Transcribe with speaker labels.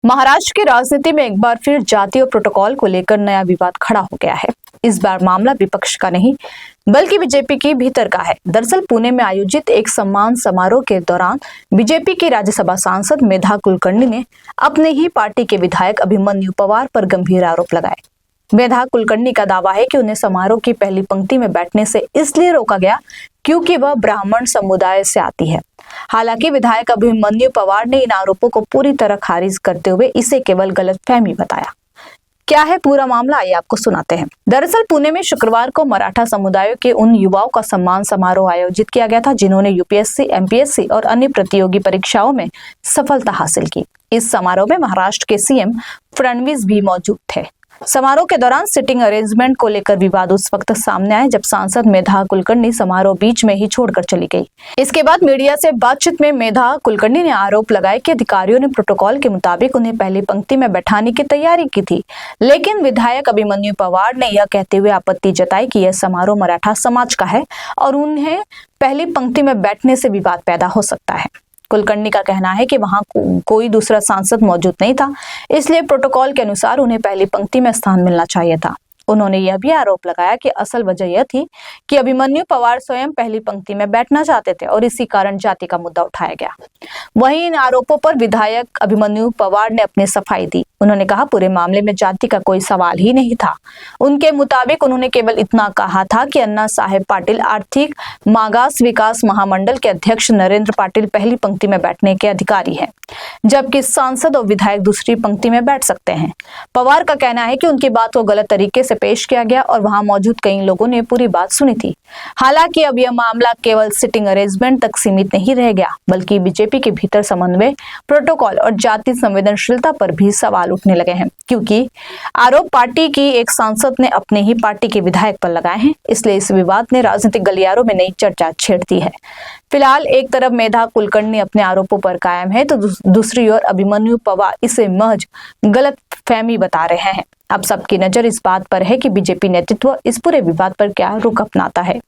Speaker 1: महाराष्ट्र की राजनीति में एक बार फिर जाति और प्रोटोकॉल को लेकर नया विवाद खड़ा हो गया है। इस बार मामला विपक्ष का नहीं बल्कि बीजेपी के भीतर का है। दरअसल पुणे में आयोजित एक सम्मान समारोह के दौरान बीजेपी की राज्यसभा सांसद मेधा कुलकर्णी ने अपने ही पार्टी के विधायक अभिमन्यु पवार पर गंभीर आरोप लगाए। मेधा कुलकर्णी का दावा है कि उन्हें समारोह की पहली पंक्ति में बैठने से इसलिए रोका गया क्योंकि वह ब्राह्मण समुदाय से आती है। हालांकि विधायक अभिमन्यु पवार ने इन आरोपों को पूरी तरह खारिज करते हुए इसे केवल गलतफहमी बताया। क्या है पूरा मामला, आइए आपको सुनाते हैं। दरअसल पुणे में शुक्रवार को मराठा समुदाय के उन युवाओं का सम्मान समारोह आयोजित किया गया था जिन्होंने यूपीएससी, एमपीएससी और अन्य प्रतियोगी परीक्षाओं में सफलता हासिल की। इस समारोह में महाराष्ट्र के सीएम फडणवीस भी मौजूद थे। समारोह के दौरान सिटिंग अरेंजमेंट को लेकर विवाद उस वक्त सामने आए जब सांसद मेधा कुलकर्णी समारोह बीच में ही छोड़कर चली गई। इसके बाद मीडिया से बातचीत में मेधा कुलकर्णी ने आरोप लगाया कि अधिकारियों ने प्रोटोकॉल के मुताबिक उन्हें पहली पंक्ति में बैठाने की तैयारी की थी, लेकिन विधायक अभिमन्यु पवार ने यह कहते हुए आपत्ति जताई कि यह समारोह मराठा समाज का है और उन्हें पहली पंक्ति में बैठने से विवाद पैदा हो सकता है। कुलकर्णी का कहना है कि वहां कोई दूसरा सांसद मौजूद नहीं था, इसलिए प्रोटोकॉल के अनुसार उन्हें पहली पंक्ति में स्थान मिलना चाहिए था। उन्होंने यह भी आरोप लगाया कि असल वजह यह थी कि अभिमन्यु पवार स्वयं पहली पंक्ति में बैठना चाहते थे और इसी कारण जाति का मुद्दा उठाया गया। वहीं इन आरोपों पर विधायक अभिमन्यु पवार ने अपनी सफाई दी। उन्होंने कहा पूरे मामले में जाति का कोई सवाल ही नहीं था। उनके मुताबिक उन्होंने केवल इतना कहा था कि अन्ना साहेब पाटिल आर्थिक मागास विकास महामंडल के अध्यक्ष नरेंद्र पाटिल पहली पंक्ति में बैठने के अधिकारी हैं, जबकि सांसद और विधायक दूसरी पंक्ति में बैठ सकते हैं। पवार का कहना है कि उनकी बात को गलत तरीके से पेश किया गया और वहां मौजूद कई लोगों ने पूरी बात सुनी थी। हालांकि अब यह मामला केवल सिटिंग अरेंजमेंट तक सीमित नहीं रह गया, बल्कि बीजेपी के भीतर समन्वय, प्रोटोकॉल और जाति संवेदनशीलता पर भी सवाल उठने लगे हैं, क्योंकि आरोप पार्टी की एक सांसद ने अपने ही पार्टी के विधायक पर लगाए हैं। इसलिए इस विवाद ने राजनीतिक गलियारों में नई चर्चा छेड़ दी है। फिलहाल एक तरफ मेधा कुलकर्णी अपने आरोपों पर कायम है तो दूसरी ओर अभिमन्यु पवार इसे महज गलतफहमी बता रहे हैं। अब सबकी नजर इस बात पर है कि बीजेपी नेतृत्व इस पूरे विवाद पर क्या रुख अपनाता है।